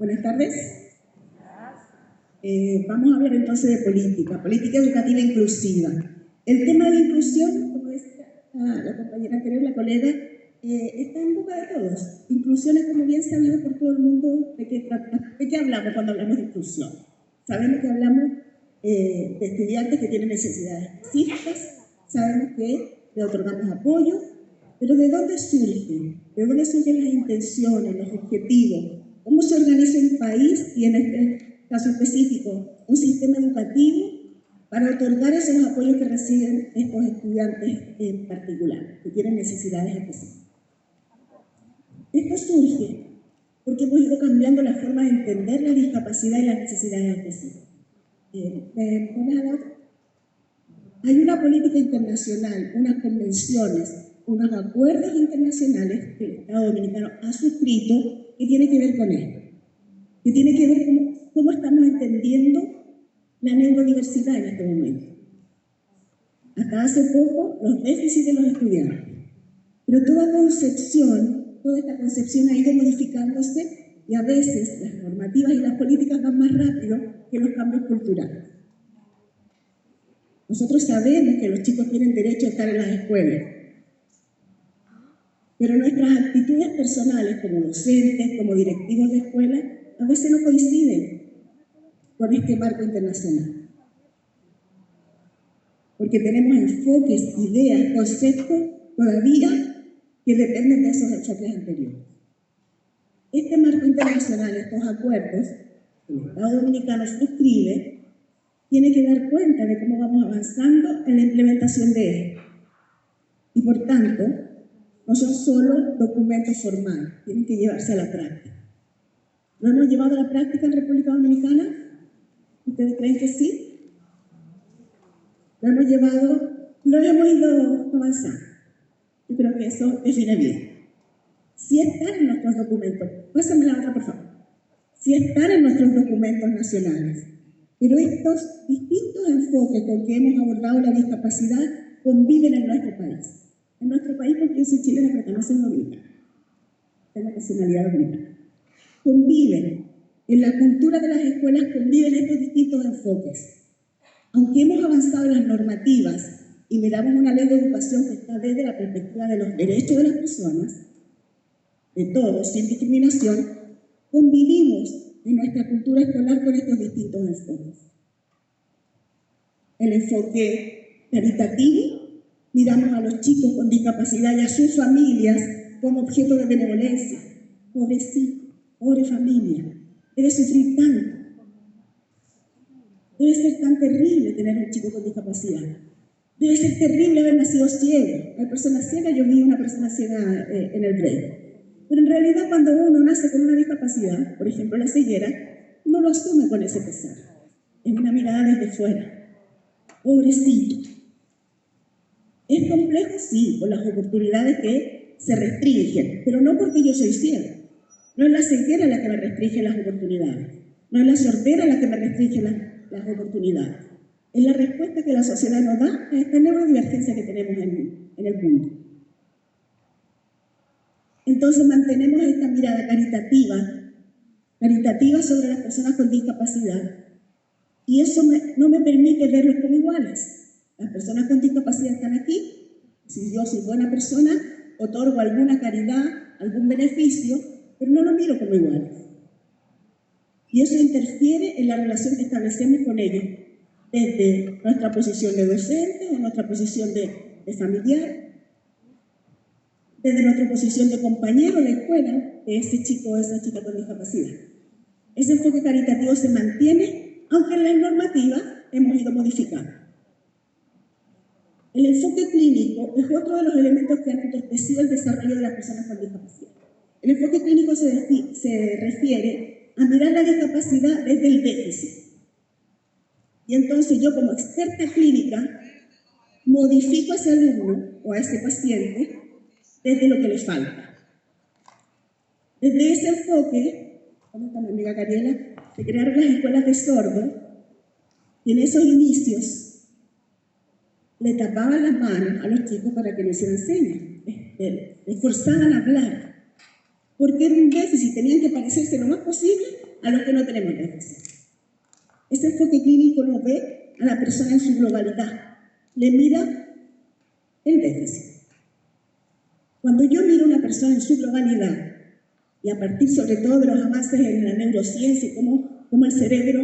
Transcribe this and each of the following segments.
Buenas tardes. Vamos a hablar entonces de política educativa inclusiva. El tema de la inclusión, como decía la compañera anterior, la colega, está en boca de todos. Inclusión es, como bien sabido por todo el mundo, de qué hablamos cuando hablamos de inclusión. Sabemos que hablamos de estudiantes que tienen necesidades específicas, sabemos que le otorgamos apoyo, pero ¿de dónde surgen? ¿De dónde surgen las intenciones, los objetivos? ¿Cómo se organiza un país y en este caso específico un sistema educativo para otorgar esos apoyos que reciben estos estudiantes en particular, que tienen necesidades específicas? Esto surge porque hemos ido cambiando la forma de entender la discapacidad y las necesidades específicas. Hay una política internacional, unas convenciones, unos acuerdos internacionales que el Estado Dominicano ha suscrito que tiene que ver con esto, que tiene que ver con cómo estamos entendiendo la neurodiversidad en este momento. Hasta hace poco, los déficits de los estudiantes. Pero toda esta concepción ha ido modificándose y a veces las normativas y las políticas van más rápido que los cambios culturales. Nosotros sabemos que los chicos tienen derecho a estar en las escuelas, pero nuestras actitudes personales como docentes, como directivos de escuela, a veces no coinciden con este marco internacional. Porque tenemos enfoques, ideas, conceptos todavía que dependen de esos enfoques anteriores. Este marco internacional, estos acuerdos que el Estado Dominicano suscribe, tiene que dar cuenta de cómo vamos avanzando en la implementación de esto. Y por tanto, no son solo documentos formales, tienen que llevarse a la práctica. ¿Lo hemos llevado a la práctica en República Dominicana? ¿Ustedes creen que sí? ¿Lo hemos ido avanzando? Yo creo que eso define bien. Si están en nuestros documentos, pásame la otra por favor, si están en nuestros documentos nacionales, pero estos distintos enfoques con que hemos abordado la discapacidad conviven en nuestro país. En nuestro país, porque yo soy chilena, pero también soy dominicana, tengo nacionalidad dominicana. Conviven, en la cultura de las escuelas conviven estos distintos enfoques. Aunque hemos avanzado en las normativas y miramos una ley de educación que está desde la perspectiva de los derechos de las personas, de todos, sin discriminación, convivimos en nuestra cultura escolar con estos distintos enfoques. El enfoque caritativo, miramos a los chicos con discapacidad y a sus familias como objeto de benevolencia. Pobrecito, pobre familia, debe sufrir tanto. Debe ser tan terrible tener un chico con discapacidad. Debe ser terrible haber nacido ciego. Hay personas ciegas, yo vi una persona ciega en el break. Pero en realidad cuando uno nace con una discapacidad, por ejemplo la ceguera, no lo asume con ese pesar. Es una mirada desde fuera. Pobrecito. Es complejo, sí, con las oportunidades que se restringen, pero no porque yo soy ciego. No es la ceguera la que me restringe las oportunidades. No es la sordera la que me restringe las oportunidades. Es la respuesta que la sociedad nos da a esta neurodivergencia que tenemos en el mundo. Entonces mantenemos esta mirada caritativa sobre las personas con discapacidad. Y eso no me permite verlos como iguales. Las personas con discapacidad están aquí. Si yo soy buena persona, otorgo alguna caridad, algún beneficio, pero no lo miro como iguales. Y eso interfiere en la relación que establecemos con ellos, desde nuestra posición de docente o nuestra posición de familiar, desde nuestra posición de compañero de escuela de ese chico o esa chica con discapacidad. Ese enfoque caritativo se mantiene, aunque en las normativas hemos ido modificando. El enfoque clínico es otro de los elementos que han entorpecido el desarrollo de las personas con discapacidad. El enfoque clínico se refiere a mirar la discapacidad desde el déficit. Y entonces yo como experta clínica modifico a ese alumno o a ese paciente desde lo que le falta. Desde ese enfoque, ¿cómo está mi amiga Cariela? Se crearon las escuelas de sordos y en esos inicios le tapaban las manos a los chicos para que no hicieran señas, les forzaban a hablar. porque era un déficit, tenían que parecerse lo más posible a los que no tenemos déficit. Ese enfoque clínico no ve a la persona en su globalidad, le mira el déficit. Cuando yo miro a una persona en su globalidad, y a partir sobre todo de los avances en la neurociencia y cómo el cerebro,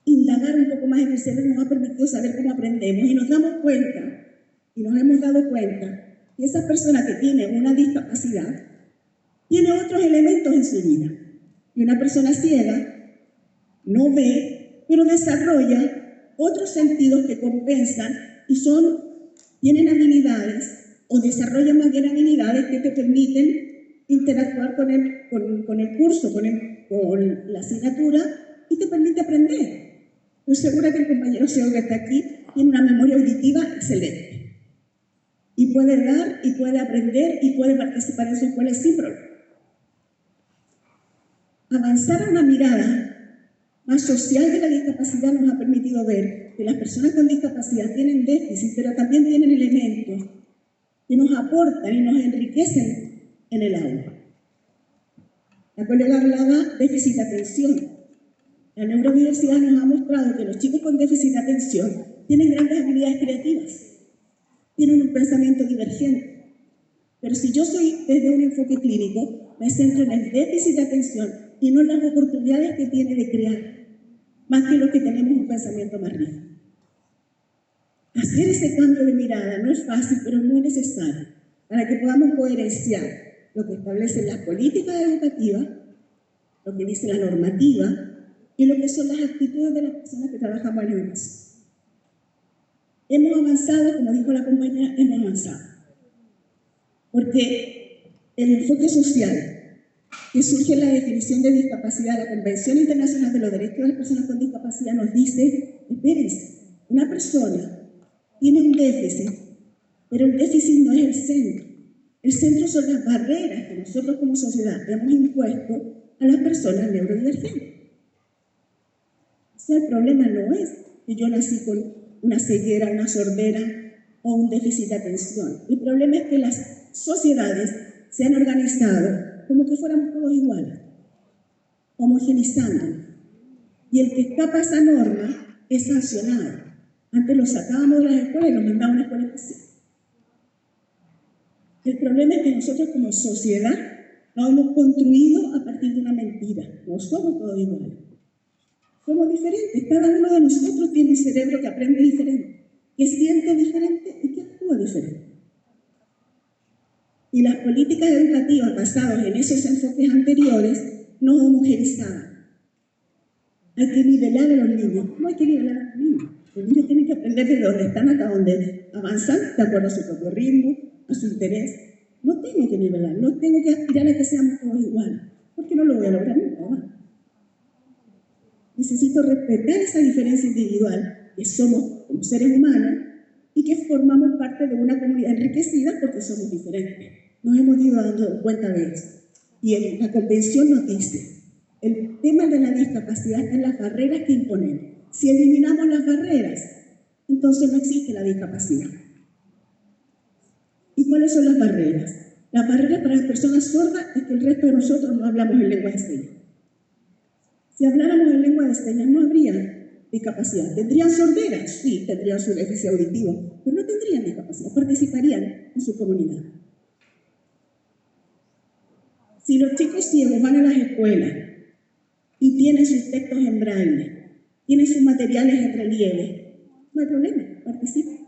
indagar un poco más en el cerebro nos ha permitido saber cómo aprendemos, y nos damos cuenta, y nos hemos dado cuenta, que esa persona que tiene una discapacidad tiene otros elementos en su vida. Y una persona ciega no ve, pero desarrolla otros sentidos que compensan y tienen habilidades, o desarrollan más bien habilidades que te permiten interactuar con el curso, con la asignatura, y te permite aprender. Estoy segura que el compañero ciego que está aquí tiene una memoria auditiva excelente. Y puede dar, y puede aprender, y puede participar en su escuela sin problema. Avanzar a una mirada más social de la discapacidad nos ha permitido ver que las personas con discapacidad tienen déficit, pero también tienen elementos que nos aportan y nos enriquecen en el aula. La colega hablaba de déficit de atención. La neurodiversidad nos ha mostrado que los chicos con déficit de atención tienen grandes habilidades creativas, tienen un pensamiento divergente. Pero si yo soy desde un enfoque clínico, me centro en el déficit de atención y no en las oportunidades que tiene de crear, más que los que tenemos un pensamiento más rico. Hacer ese cambio de mirada no es fácil, pero es muy necesario para que podamos coherenciar lo que establecen las políticas educativas, lo que dice la normativa y lo que son las actitudes de las personas que trabajamos en educación. Hemos avanzado, como dijo la compañera, hemos avanzado. Porque el enfoque social que surge en la definición de discapacidad, la Convención Internacional de los Derechos de las Personas con Discapacidad nos dice, espérense, una persona tiene un déficit, pero el déficit no es el centro. El centro son las barreras que nosotros como sociedad hemos impuesto a las personas neurodivergentes. O sea, el problema no es que yo nací con una ceguera, una sordera o un déficit de atención. El problema es que las sociedades se han organizado como que fuéramos todos iguales, homogenizando. Y el que escapa a esa norma es sancionado. Antes lo sacábamos de las escuelas y lo mandábamos a una escuela especial. El problema es que nosotros como sociedad lo hemos construido a partir de una mentira. No somos todos iguales. Somos diferentes. Cada uno de nosotros tiene un cerebro que aprende diferente, que siente diferente y que actúa diferente. Y las políticas educativas basadas en esos enfoques anteriores nos homogenizaban. Hay que nivelar a los niños. No hay que nivelar a los niños. Los niños tienen que aprender de donde están hasta donde avanzan, de acuerdo a su propio ritmo, a su interés. No tengo que nivelar, no tengo que aspirar a que seamos todos iguales, porque no lo voy a lograr nunca. Necesito respetar esa diferencia individual, que somos como seres humanos y que formamos parte de una comunidad enriquecida porque somos diferentes. Nos hemos ido dando cuenta de eso. Y la Convención nos dice, el tema de la discapacidad está en las barreras que imponemos. Si eliminamos las barreras, entonces no existe la discapacidad. ¿Y cuáles son las barreras? Las barreras para las personas sordas es que el resto de nosotros no hablamos en lengua de señas. Si habláramos en lengua de señas no habría discapacidad. ¿Tendrían sordera? Sí, tendrían su déficit auditivo, pero no tendrían discapacidad, participarían en su comunidad. Si los chicos ciegos van a las escuelas y tienen sus textos en braille, tienen sus materiales en relieve, no hay problema, participan.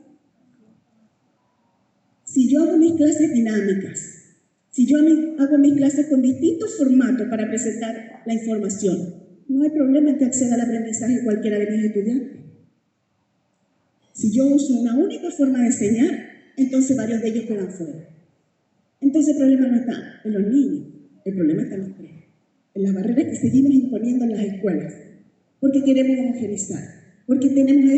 Si yo hago mis clases dinámicas, si yo hago mis clases con distintos formatos para presentar la información, no hay problema en que acceda al aprendizaje cualquiera de mis estudiantes. Si yo uso una única forma de enseñar, entonces varios de ellos quedan fuera. Entonces el problema no está en los niños, el problema está en los tres, en las barreras que seguimos imponiendo en las escuelas, porque queremos homogenizar, porque tenemos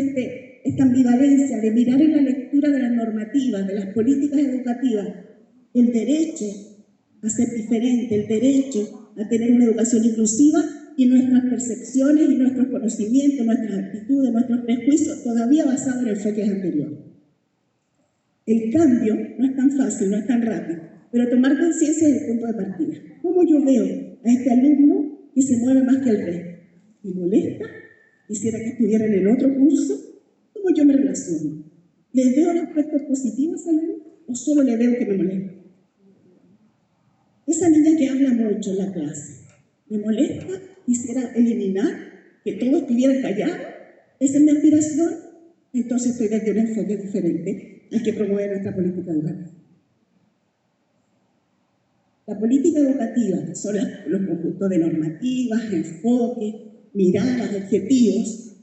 esta ambivalencia de mirar en la lectura de las normativas, de las políticas educativas, el derecho a ser diferente, el derecho a tener una educación inclusiva, y nuestras percepciones y nuestros conocimientos, nuestras actitudes, nuestros prejuicios, todavía basados en enfoques anteriores. El cambio no es tan fácil, no es tan rápido, pero tomar conciencia es el punto de partida. ¿Cómo yo veo a este alumno que se mueve más que el resto? ¿Me molesta? ¿Quisiera que estuviera en el otro curso? ¿Cómo yo me relaciono? ¿Le veo los aspectos positivos al alumno o solo le veo que me molesta? Esa niña que habla mucho en la clase, ¿me molesta? ¿Quisiera eliminar que todos estuvieran callados? ¿Esa es mi aspiración? Entonces estoy desde un enfoque diferente al que promueve nuestra política educativa. La política educativa, que son los conjuntos de normativas, enfoques, miradas, objetivos,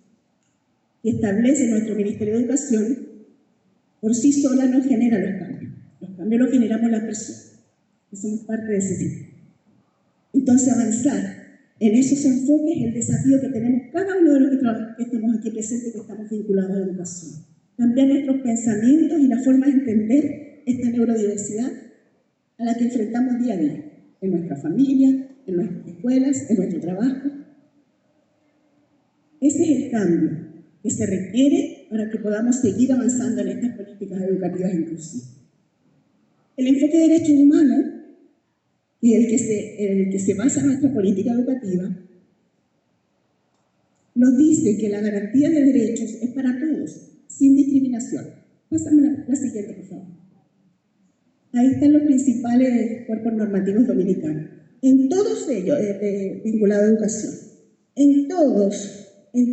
que establece nuestro Ministerio de Educación, por sí sola no genera los cambios. Los cambios los generamos las personas, que somos parte de ese sistema. Entonces, avanzar en esos enfoques es el desafío que tenemos cada uno de los que estamos aquí presentes, que estamos vinculados a la educación. Cambiar nuestros pensamientos y la forma de entender esta neurodiversidad a la que enfrentamos día a día, en nuestra familia, en nuestras escuelas, en nuestro trabajo. Ese es el cambio que se requiere para que podamos seguir avanzando en estas políticas educativas inclusivas. El enfoque de derechos humanos, y en el que se basa nuestra política educativa, nos dice que la garantía de derechos es para todos, sin discriminación. Pásame la siguiente, por favor. Ahí están los principales cuerpos normativos dominicanos. En todos ellos, vinculados a educación, en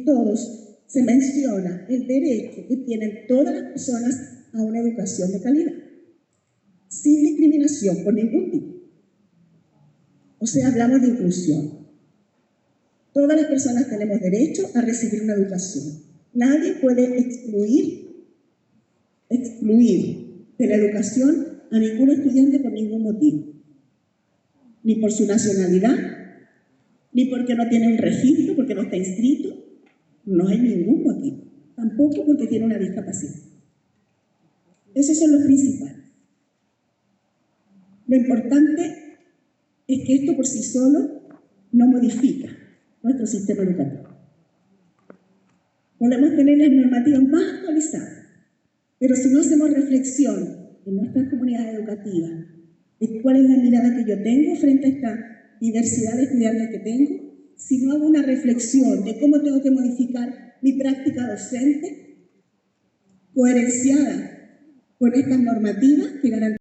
todos se menciona el derecho que tienen todas las personas a una educación de calidad, sin discriminación por ningún tipo. O sea, hablamos de inclusión. Todas las personas tenemos derecho a recibir una educación. Nadie puede excluir de la educación a ningún estudiante por ningún motivo. Ni por su nacionalidad, ni porque no tiene un registro, porque no está inscrito. No hay ningún motivo. Tampoco porque tiene una discapacidad. Esos son los principales. Lo importante es que esto por sí solo no modifica nuestro sistema educativo. Podemos tener las normativas más actualizadas, pero si no hacemos reflexión en nuestras comunidades educativas de cuál es la mirada que yo tengo frente a esta diversidad de estudiantes que tengo, si no hago una reflexión de cómo tengo que modificar mi práctica docente, coherenciada con estas normativas que garantizan